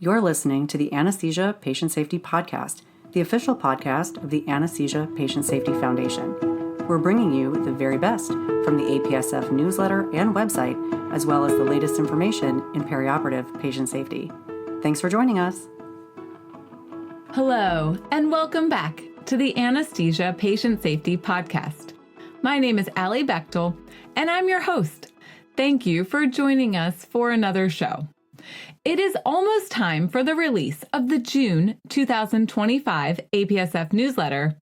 You're listening to the Anesthesia Patient Safety Podcast, the official podcast of the Anesthesia Patient Safety Foundation. We're bringing you the very best from the APSF newsletter and website, as well as the latest information in perioperative patient safety. Thanks for joining us. Hello, and welcome back to the Anesthesia Patient Safety Podcast. My name is Allie Bechtel, and I'm your host. Thank you for joining us for another show. It is almost time for the release of the June 2025 APSF newsletter,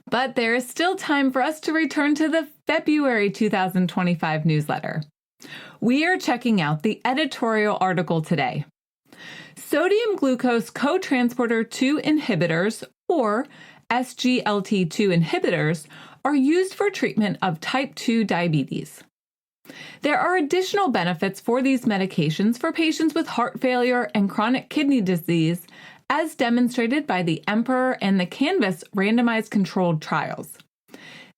but there is still time for us to return to the February 2025 newsletter. We are checking out the editorial article today. Sodium glucose cotransporter 2 inhibitors, or SGLT2 inhibitors, are used for treatment of type 2 diabetes. There are additional benefits for these medications for patients with heart failure and chronic kidney disease, as demonstrated by the EMPEROR and the CANVAS randomized controlled trials.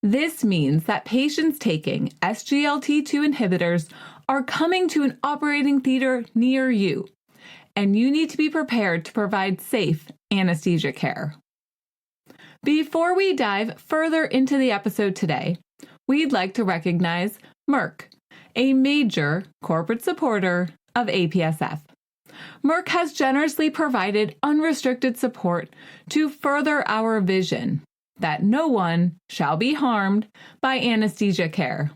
This means that patients taking SGLT2 inhibitors are coming to an operating theater near you, and you need to be prepared to provide safe anesthesia care. Before we dive further into the episode today, we'd like to recognize Merck, a major corporate supporter of APSF. Merck has generously provided unrestricted support to further our vision that no one shall be harmed by anesthesia care.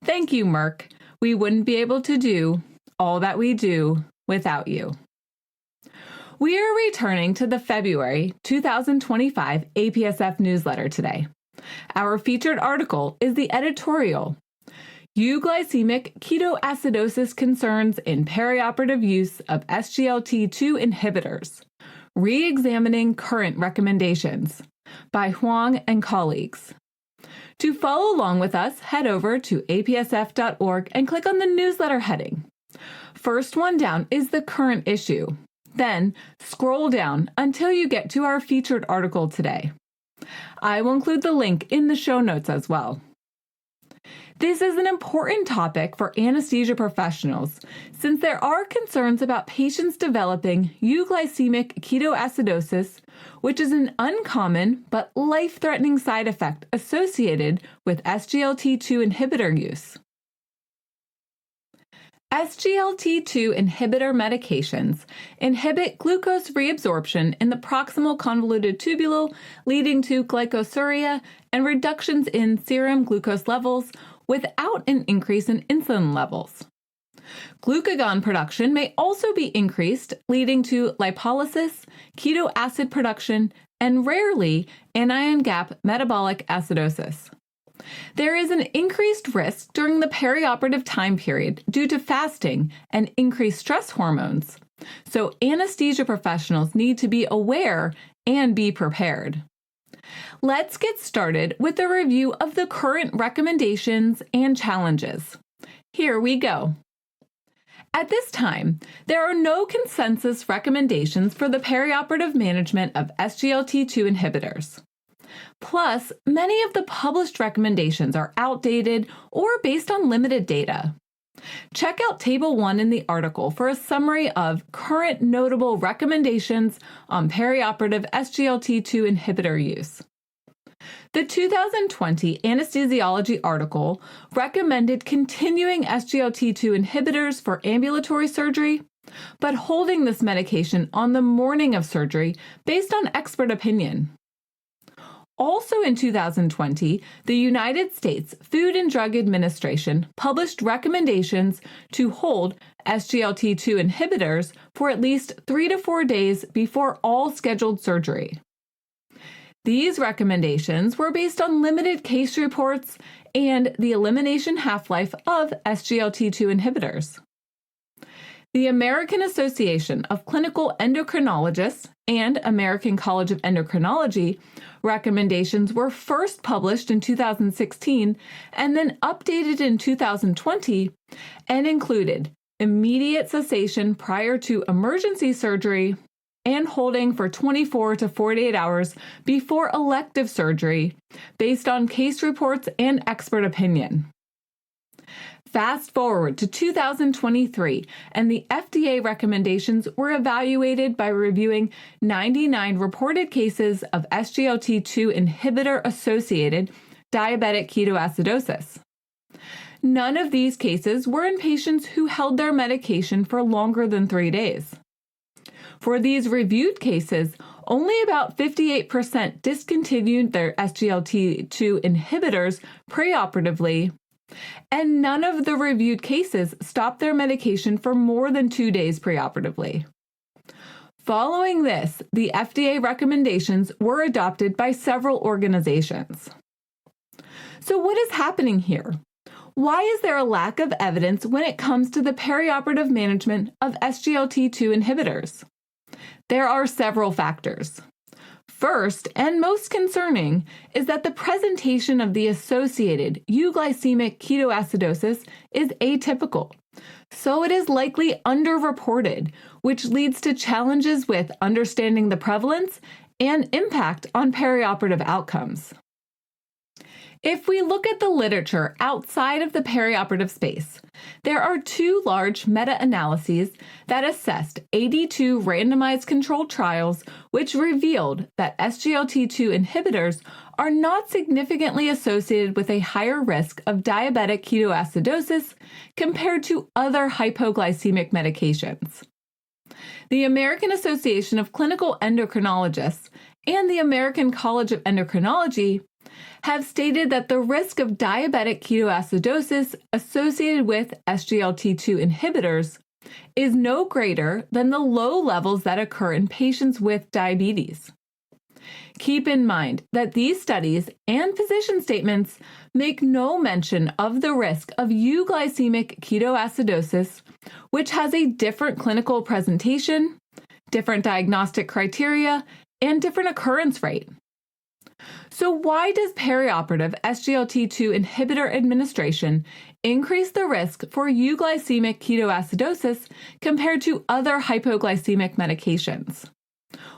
Thank you, Merck. We wouldn't be able to do all that we do without you. We are returning to the February 2025 APSF newsletter today. Our featured article is the editorial, Euglycemic Ketoacidosis Concerns in Perioperative Use of SGLT2 Inhibitors, Re-examining Current Recommendations, by Huang and colleagues. To follow along with us, head over to apsf.org and click on the newsletter heading. First one down is the current issue. Then scroll down until you get to our featured article today. I will include the link in the show notes as well. This is an important topic for anesthesia professionals since there are concerns about patients developing euglycemic ketoacidosis, which is an uncommon but life-threatening side effect associated with SGLT2 inhibitor use. SGLT2 inhibitor medications inhibit glucose reabsorption in the proximal convoluted tubule, leading to glycosuria and reductions in serum glucose levels without an increase in insulin levels. Glucagon production may also be increased, leading to lipolysis, keto acid production, and rarely anion gap metabolic acidosis. There is an increased risk during the perioperative time period due to fasting and increased stress hormones, so anesthesia professionals need to be aware and be prepared. Let's get started with a review of the current recommendations and challenges. Here we go. At this time, there are no consensus recommendations for the perioperative management of SGLT2 inhibitors. Plus, many of the published recommendations are outdated or based on limited data. Check out Table 1 in the article for a summary of current notable recommendations on perioperative SGLT2 inhibitor use. The 2020 anesthesiology article recommended continuing SGLT2 inhibitors for ambulatory surgery, but holding this medication on the morning of surgery based on expert opinion. Also in 2020, the United States Food and Drug Administration published recommendations to hold SGLT2 inhibitors for at least 3 to 4 days before all scheduled surgery. These recommendations were based on limited case reports and the elimination half-life of SGLT2 inhibitors. The American Association of Clinical Endocrinologists and American College of Endocrinology recommendations were first published in 2016 and then updated in 2020 and included immediate cessation prior to emergency surgery and holding for 24 to 48 hours before elective surgery based on case reports and expert opinion. Fast forward to 2023, and the FDA recommendations were evaluated by reviewing 99 reported cases of SGLT2 inhibitor-associated diabetic ketoacidosis. None of these cases were in patients who held their medication for longer than 3 days. For these reviewed cases, only about 58% discontinued their SGLT2 inhibitors preoperatively, and none of the reviewed cases stopped their medication for more than 2 days preoperatively. Following this, the FDA recommendations were adopted by several organizations. So what is happening here? Why is there a lack of evidence when it comes to the perioperative management of SGLT2 inhibitors? There are several factors. First, and most concerning, is that the presentation of the associated euglycemic ketoacidosis is atypical, so it is likely underreported, which leads to challenges with understanding the prevalence and impact on perioperative outcomes. If we look at the literature outside of the perioperative space, there are 2 large meta-analyses that assessed 82 randomized controlled trials which revealed that SGLT2 inhibitors are not significantly associated with a higher risk of diabetic ketoacidosis compared to other hypoglycemic medications. The American Association of Clinical Endocrinologists and the American College of Endocrinology have stated that the risk of diabetic ketoacidosis associated with SGLT2 inhibitors is no greater than the low levels that occur in patients with diabetes. Keep in mind that these studies and physician statements make no mention of the risk of euglycemic ketoacidosis, which has a different clinical presentation, different diagnostic criteria, and different occurrence rate. So why does perioperative SGLT2 inhibitor administration increase the risk for euglycemic ketoacidosis compared to other hypoglycemic medications?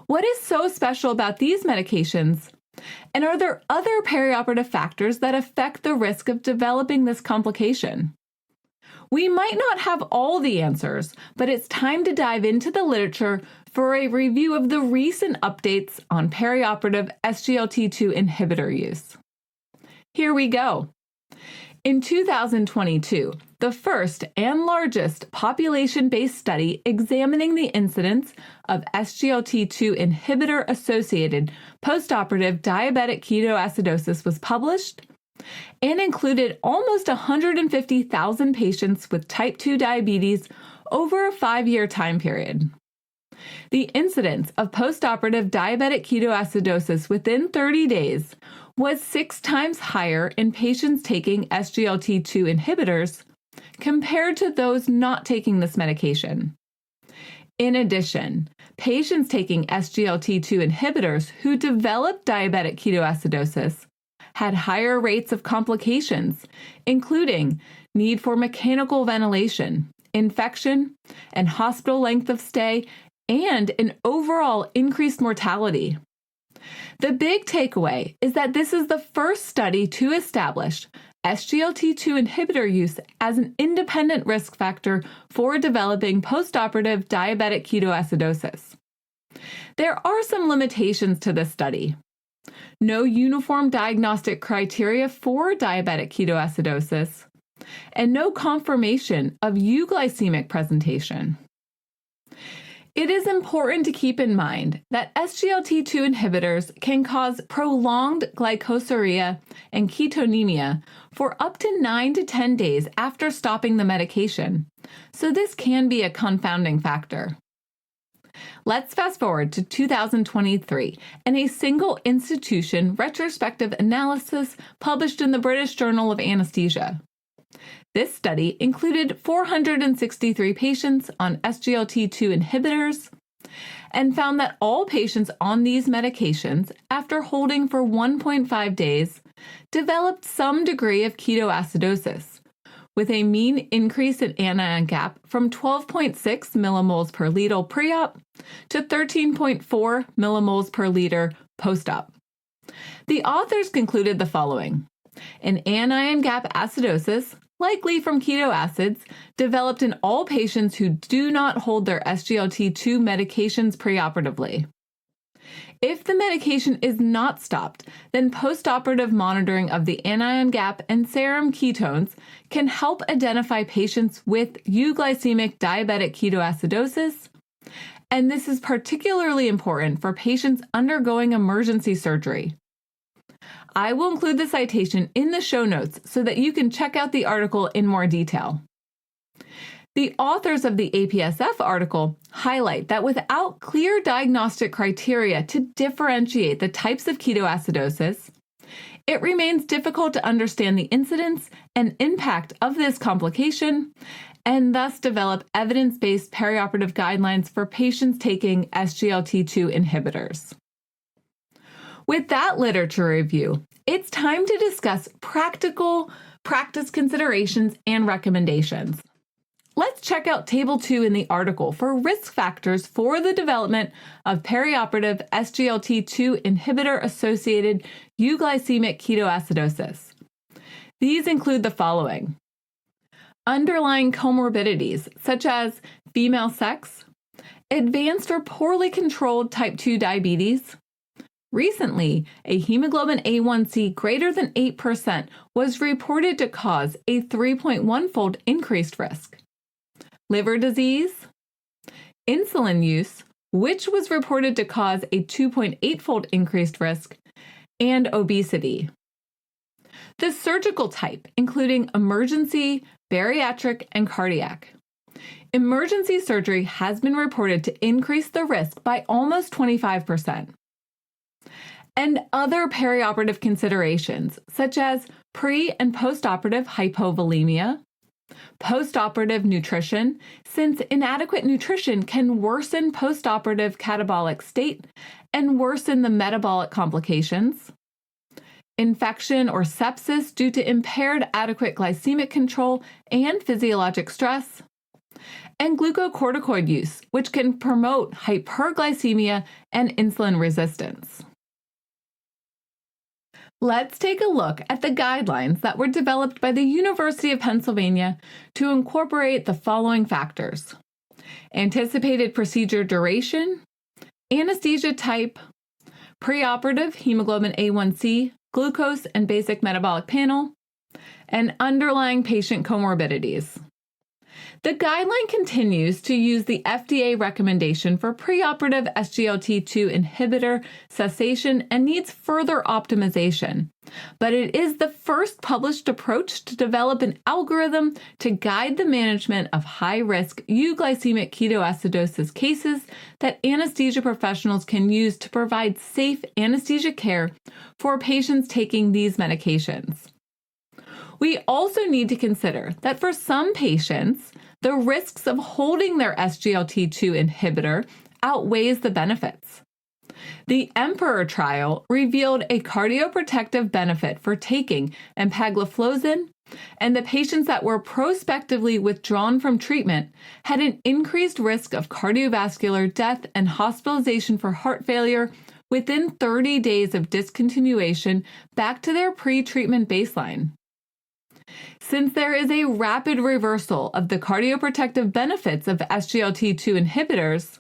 What is so special about these medications? And are there other perioperative factors that affect the risk of developing this complication? We might not have all the answers, but it's time to dive into the literature for a review of the recent updates on perioperative SGLT2 inhibitor use. Here we go. In 2022, the first and largest population-based study examining the incidence of SGLT2 inhibitor-associated postoperative diabetic ketoacidosis was published and included almost 150,000 patients with type 2 diabetes over a 5-year time period. The incidence of postoperative diabetic ketoacidosis within 30 days was 6 times higher in patients taking SGLT2 inhibitors compared to those not taking this medication. In addition, patients taking SGLT2 inhibitors who developed diabetic ketoacidosis had higher rates of complications, including need for mechanical ventilation, infection, and hospital length of stay, and an overall increased mortality. The big takeaway is that this is the first study to establish SGLT2 inhibitor use as an independent risk factor for developing postoperative diabetic ketoacidosis. There are some limitations to this study. No uniform diagnostic criteria for diabetic ketoacidosis, and no confirmation of euglycemic presentation. It is important to keep in mind that SGLT2 inhibitors can cause prolonged glycosuria and ketonemia for up to 9 to 10 days after stopping the medication, so this can be a confounding factor. Let's fast forward to 2023 and a single institution retrospective analysis published in the British Journal of Anesthesia. This study included 463 patients on SGLT2 inhibitors and found that all patients on these medications, after holding for 1.5 days, developed some degree of ketoacidosis, with a mean increase in anion gap from 12.6 millimoles per liter pre-op to 13.4 millimoles per liter post-op. The authors concluded the following. An anion gap acidosis likely from keto acids, developed in all patients who do not hold their SGLT2 medications preoperatively. If the medication is not stopped, then postoperative monitoring of the anion gap and serum ketones can help identify patients with euglycemic diabetic ketoacidosis, and this is particularly important for patients undergoing emergency surgery. I will include the citation in the show notes so that you can check out the article in more detail. The authors of the APSF article highlight that without clear diagnostic criteria to differentiate the types of ketoacidosis, it remains difficult to understand the incidence and impact of this complication and thus develop evidence-based perioperative guidelines for patients taking SGLT2 inhibitors. With that literature review, it's time to discuss practical practice considerations and recommendations. Let's check out Table 2 in the article for risk factors for the development of perioperative SGLT2 inhibitor-associated euglycemic ketoacidosis. These include the following: underlying comorbidities such as female sex, advanced or poorly controlled type 2 diabetes. Recently, a hemoglobin A1C greater than 8% was reported to cause a 3.1-fold increased risk. Liver disease, insulin use, which was reported to cause a 2.8-fold increased risk, and obesity. The surgical type, including emergency, bariatric, and cardiac. Emergency surgery has been reported to increase the risk by almost 25%. And other perioperative considerations, such as pre- and postoperative hypovolemia, postoperative nutrition, since inadequate nutrition can worsen postoperative catabolic state and worsen the metabolic complications, infection or sepsis due to impaired adequate glycemic control and physiologic stress, and glucocorticoid use, which can promote hyperglycemia and insulin resistance. Let's take a look at the guidelines that were developed by the University of Pennsylvania to incorporate the following factors: anticipated procedure duration, anesthesia type, preoperative hemoglobin A1C, glucose and basic metabolic panel, and underlying patient comorbidities. The guideline continues to use the FDA recommendation for preoperative SGLT2 inhibitor cessation and needs further optimization, but it is the first published approach to develop an algorithm to guide the management of high-risk euglycemic ketoacidosis cases that anesthesia professionals can use to provide safe anesthesia care for patients taking these medications. We also need to consider that for some patients, the risks of holding their SGLT2 inhibitor outweighs the benefits. The EMPEROR trial revealed a cardioprotective benefit for taking empagliflozin, and the patients that were prospectively withdrawn from treatment had an increased risk of cardiovascular death and hospitalization for heart failure within 30 days of discontinuation back to their pre-treatment baseline. Since there is a rapid reversal of the cardioprotective benefits of SGLT2 inhibitors,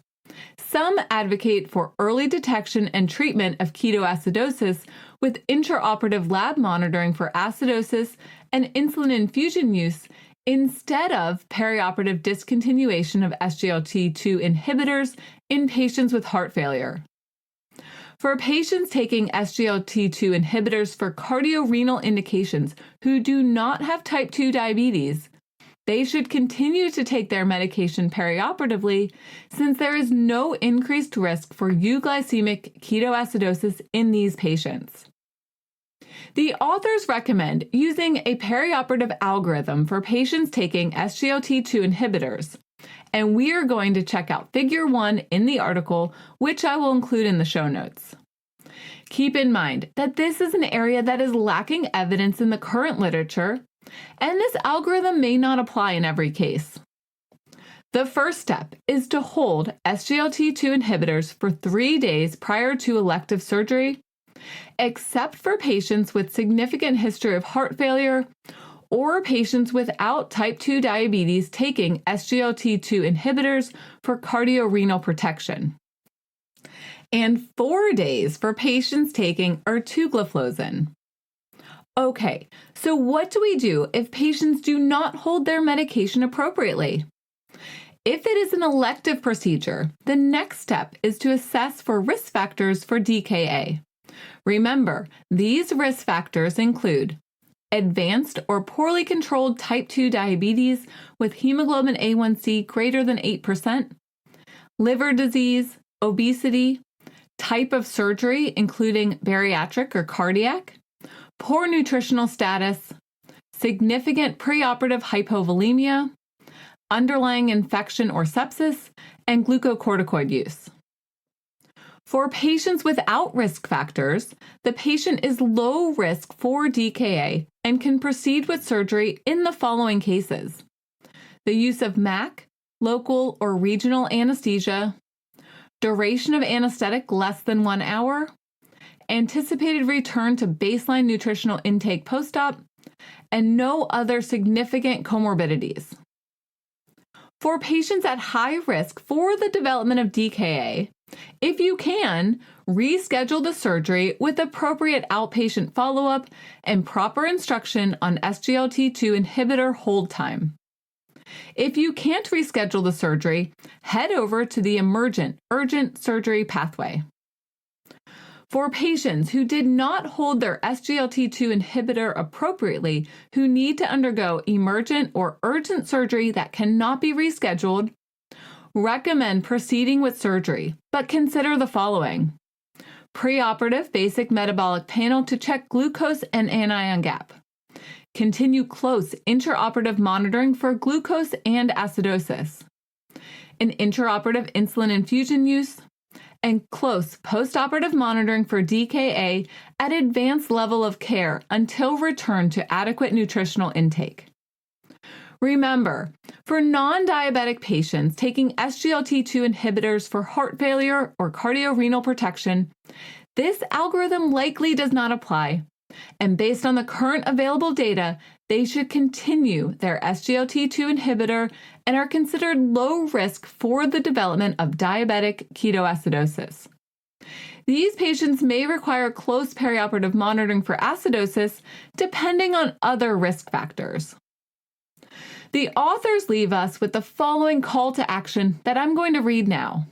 some advocate for early detection and treatment of ketoacidosis with intraoperative lab monitoring for acidosis and insulin infusion use instead of perioperative discontinuation of SGLT2 inhibitors in patients with heart failure. For patients taking SGLT2 inhibitors for cardiorenal indications who do not have type 2 diabetes, they should continue to take their medication perioperatively since there is no increased risk for euglycemic ketoacidosis in these patients. The authors recommend using a perioperative algorithm for patients taking SGLT2 inhibitors, and we are going to check out Figure 1 in the article, which I will include in the show notes. Keep in mind that this is an area that is lacking evidence in the current literature, and this algorithm may not apply in every case. The first step is to hold SGLT2 inhibitors for 3 days prior to elective surgery, except for patients with significant history of heart failure or patients without type 2 diabetes taking SGLT2 inhibitors for cardiorenal protection. And 4 days for patients taking ertugliflozin. Okay, so what do we do if patients do not hold their medication appropriately? If it is an elective procedure, the next step is to assess for risk factors for DKA. Remember, these risk factors include advanced or poorly controlled type 2 diabetes with hemoglobin A1C greater than 8%, liver disease, obesity, type of surgery including bariatric or cardiac, poor nutritional status, significant preoperative hypovolemia, underlying infection or sepsis, and glucocorticoid use. For patients without risk factors, the patient is low risk for DKA and can proceed with surgery in the following cases: the use of MAC, local or regional anesthesia, duration of anesthetic less than 1 hour, anticipated return to baseline nutritional intake post-op, and no other significant comorbidities. For patients at high risk for the development of DKA, if you can, reschedule the surgery with appropriate outpatient follow-up and proper instruction on SGLT2 inhibitor hold time. If you can't reschedule the surgery, head over to the emergent urgent surgery pathway. For patients who did not hold their SGLT2 inhibitor appropriately, who need to undergo emergent or urgent surgery that cannot be rescheduled, recommend proceeding with surgery, but consider the following: preoperative basic metabolic panel to check glucose and anion gap. Continue close intraoperative monitoring for glucose and acidosis. An intraoperative insulin infusion use, and close postoperative monitoring for DKA at advanced level of care until return to adequate nutritional intake. Remember, for non-diabetic patients taking SGLT2 inhibitors for heart failure or cardiorenal protection, this algorithm likely does not apply, and based on the current available data, they should continue their SGLT2 inhibitor and are considered low risk for the development of diabetic ketoacidosis. These patients may require close perioperative monitoring for acidosis, depending on other risk factors. The authors leave us with the following call to action that I'm going to read now.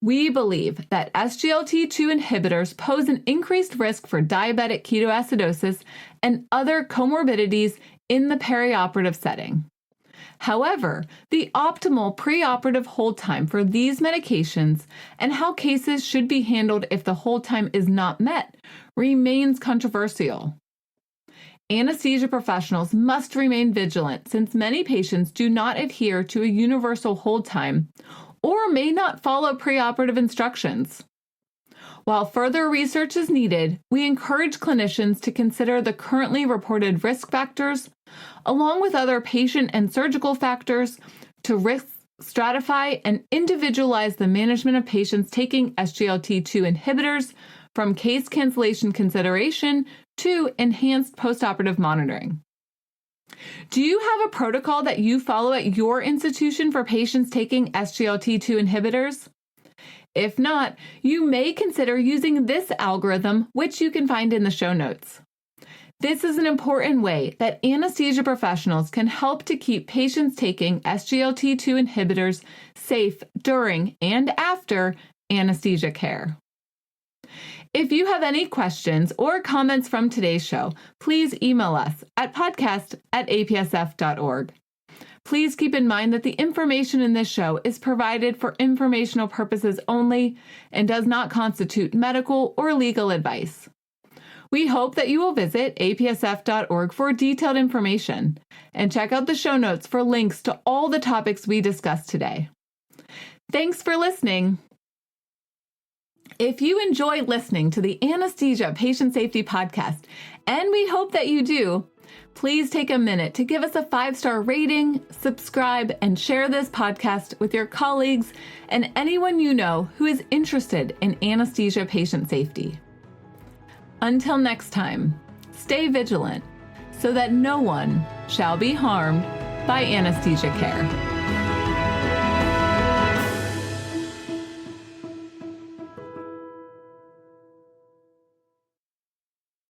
We believe that SGLT2 inhibitors pose an increased risk for diabetic ketoacidosis and other comorbidities in the perioperative setting. However, the optimal preoperative hold time for these medications and how cases should be handled if the hold time is not met remains controversial. Anesthesia professionals must remain vigilant since many patients do not adhere to a universal hold time or may not follow preoperative instructions. While further research is needed, we encourage clinicians to consider the currently reported risk factors, along with other patient and surgical factors, to risk stratify and individualize the management of patients taking SGLT2 inhibitors from case cancellation consideration to enhanced postoperative monitoring. Do you have a protocol that you follow at your institution for patients taking SGLT2 inhibitors? If not, you may consider using this algorithm, which you can find in the show notes. This is an important way that anesthesia professionals can help to keep patients taking SGLT2 inhibitors safe during and after anesthesia care. If you have any questions or comments from today's show, please email us at podcast@apsf.org. Please keep in mind that the information in this show is provided for informational purposes only and does not constitute medical or legal advice. We hope that you will visit apsf.org for detailed information and check out the show notes for links to all the topics we discussed today. Thanks for listening. If you enjoy listening to the Anesthesia Patient Safety Podcast, and we hope that you do, please take a minute to give us a 5-star rating, subscribe, and share this podcast with your colleagues and anyone you know who is interested in anesthesia patient safety. Until next time, stay vigilant, so that no one shall be harmed by anesthesia care.